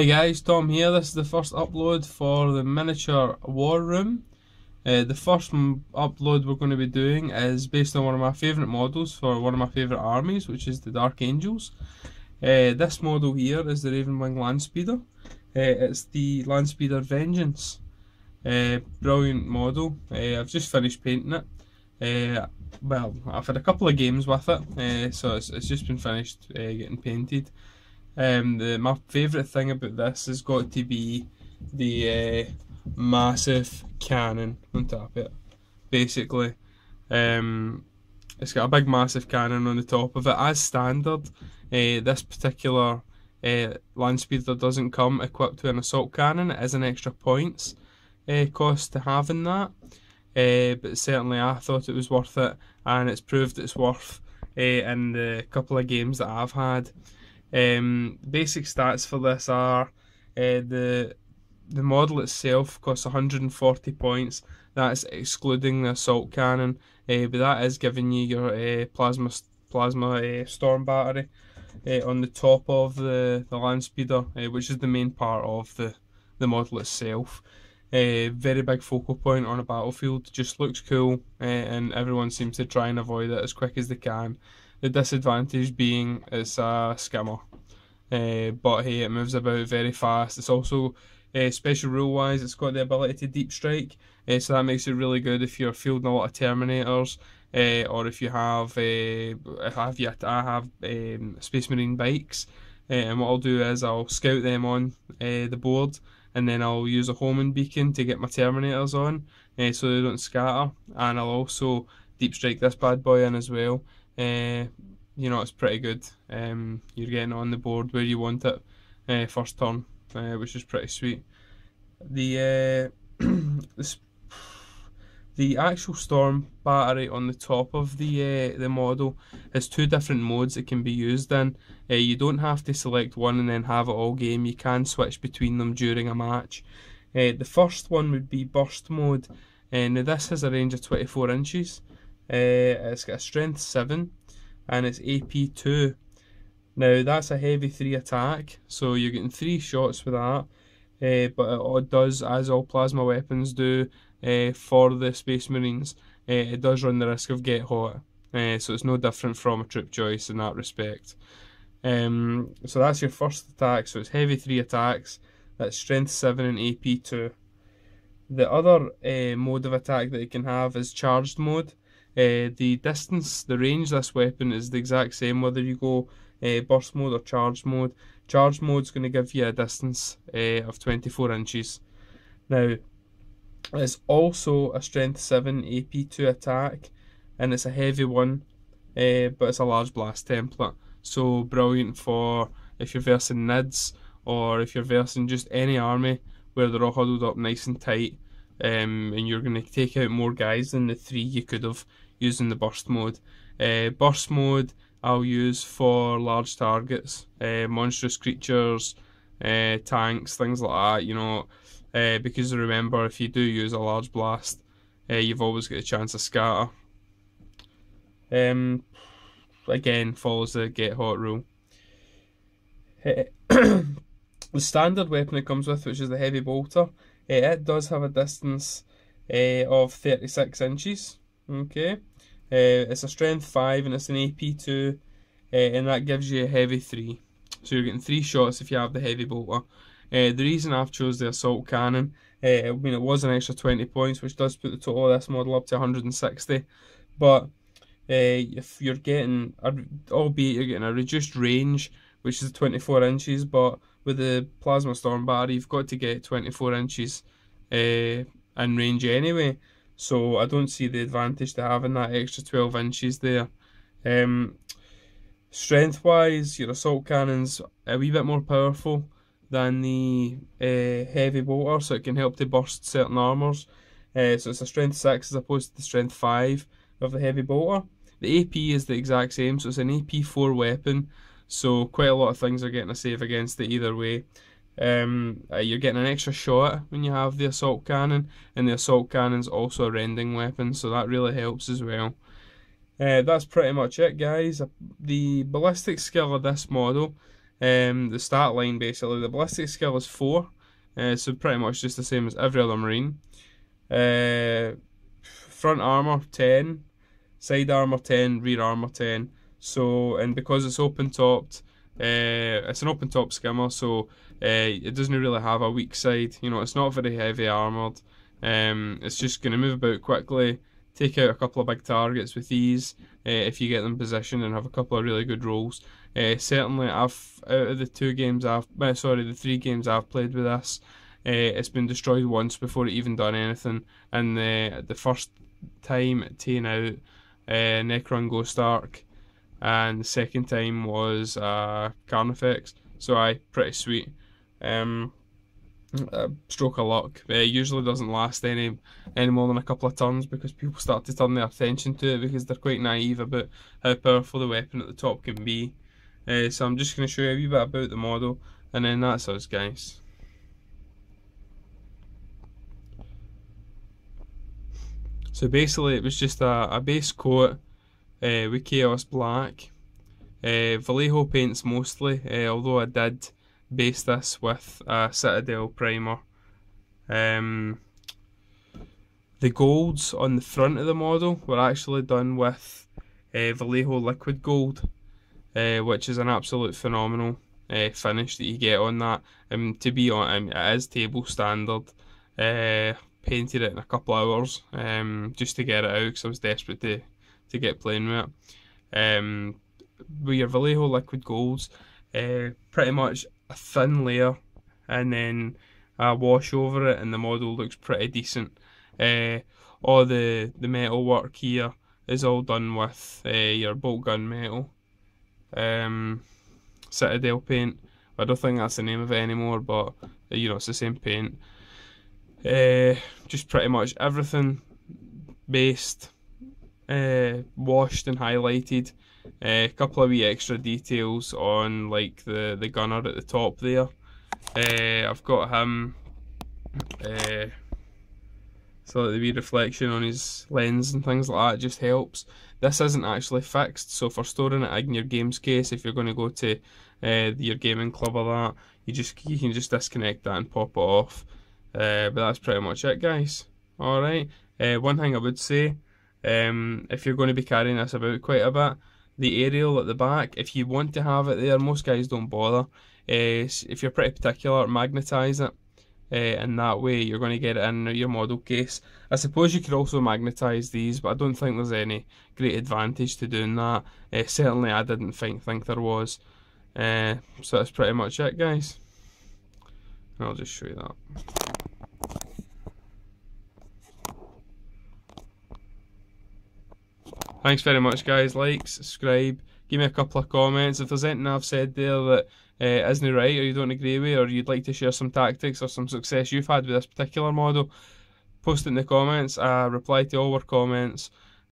Hi guys, Tom here. This is the first upload for the miniature war room. The first upload we're going to be doing is based on one of my favourite models for one of my favourite armies, which is the Dark Angels. This model here is the Ravenwing Landspeeder. It's the Landspeeder Vengeance. Brilliant model. I've just finished painting it. Well, I've had a couple of games with it, so it's just been finished getting painted. My favourite thing about this has got to be the massive cannon on top of it. Basically, it's got a big massive cannon on the top of it. As standard, this particular Landspeeder doesn't come equipped with an assault cannon. It is an extra points cost to having that, but certainly I thought it was worth it, and it's proved it's worth in the couple of games that I've had. Basic stats for this are the model itself costs 140 points. That's excluding the assault cannon, but that is giving you your plasma storm battery on the top of the Landspeeder, which is the main part of the model itself. Very big focal point on a battlefield, just looks cool, and everyone seems to try and avoid it as quick as they can. The disadvantage being it's a skimmer, but hey, it moves about very fast. It's also, special rule wise, it's got the ability to deep strike, so that makes it really good if you're fielding a lot of Terminators, or if you have, I have Space Marine bikes, and what I'll do is I'll scout them on the board, and then I'll use a homing beacon to get my Terminators on, so they don't scatter, and I'll also deep strike this bad boy in as well. You know, it's pretty good. You're getting on the board where you want it first turn, which is pretty sweet. The the actual storm battery on the top of the model has two different modes it can be used in. You don't have to select one and then have it all game. You can switch between them during a match. The first one would be burst mode. Now this has a range of 24 inches. It's got a strength 7 and it's AP 2. Now that's a heavy 3 attack, so you're getting 3 shots with that, but it does, as all plasma weapons do for the Space Marines, it does run the risk of get hot, so it's no different from a troop choice in that respect. So that's your first attack, so it's heavy 3 attacks, that's strength 7 and AP 2. The other mode of attack that it can have is charged mode. The distance, the range of this weapon is the exact same whether you go burst mode or charged mode. Charged mode is going to give you a distance of 24 inches. Now, it's also a strength 7 AP 2 attack, and it's a heavy one, but it's a large blast template. So brilliant for if you're versing NIDs, or if you're versing just any army where they're all huddled up nice and tight, and you're going to take out more guys than the 3 you could have using the burst mode. Burst mode I'll use for large targets, monstrous creatures, tanks, things like that, you know, because remember, if you do use a large blast, you've always got a chance of scatter. Again, follows the get hot rule. The standard weapon it comes with, which is the heavy bolter, it does have a distance of 36 inches. Okay, it's a strength 5 and it's an AP 2, and that gives you a heavy 3. So you're getting 3 shots if you have the heavy bolter. The reason I've chose the assault cannon, I mean, it was an extra 20 points, which does put the total of this model up to 160. But if you're getting, albeit you're getting a reduced range, which is 24 inches, but with the plasma storm battery, you've got to get 24 inches in range anyway. So I don't see the advantage to having that extra 12 inches there. Strength wise, your assault cannon's a wee bit more powerful than the heavy bolter, so it can help to burst certain armours. So it's a strength 6 as opposed to the strength 5 of the heavy bolter. The AP is the exact same, so it's an AP 4 weapon, so quite a lot of things are getting a save against it either way. You're getting an extra shot when you have the assault cannon, and the assault cannon's also a rending weapon, so that really helps as well. That's pretty much it, guys. The ballistic skill of this model The stat line basically, the ballistic skill is 4, so pretty much just the same as every other Marine. Front armor 10, side armor 10, rear armor 10. So, and because it's open topped, it's an open top skimmer, so it doesn't really have a weak side. You know, it's not very heavy armored. It's just going to move about quickly, take out a couple of big targets with ease if you get them positioned and have a couple of really good rolls. Certainly, out of the 3 games I've played with this, it's been destroyed once before it even done anything, and the first time taking out Necron Ghost Ark, and the second time was Carnifex. So pretty sweet. Stroke of luck. It usually doesn't last any more than a couple of turns because people start to turn their attention to it because they're quite naive about how powerful the weapon at the top can be. So I'm just going to show you a wee bit about the model, and then that's us, guys. So basically it was just a base coat with Chaos Black. Vallejo paints mostly, although I did base this with a Citadel primer. The golds on the front of the model were actually done with Vallejo liquid gold, which is an absolute phenomenal finish that you get on that. To be honest, it is table standard. Painted it in a couple of hours just to get it out because I was desperate to get playing with it. With your Vallejo liquid golds, pretty much a thin layer and then a wash over it, and the model looks pretty decent. All the metal work here is all done with your bolt gun metal, Citadel paint. I don't think that's the name of it anymore, but you know, it's the same paint. Just pretty much everything based, washed and highlighted. A couple of wee extra details on like the gunner at the top there. I've got him, so that the wee reflection on his lens and things like that just helps. This isn't actually fixed, so for storing it in your games case, if you're going to go to your gaming club or that, you can just disconnect that and pop it off. But that's pretty much it, guys. Alright, one thing I would say, if you're going to be carrying this about quite a bit, the aerial at the back, if you want to have it there, most guys don't bother. If you're pretty particular, magnetise it, and that way you're going to get it in your model case. I suppose you could also magnetise these, but I don't think there's any great advantage to doing that. Certainly I didn't think there was. So that's pretty much it, guys. I'll just show you that. Thanks very much, guys. Like, subscribe, give me a couple of comments. If there's anything I've said there that isn't right, or you don't agree with, or you'd like to share some tactics or some success you've had with this particular model, post it in the comments. I reply to all our comments.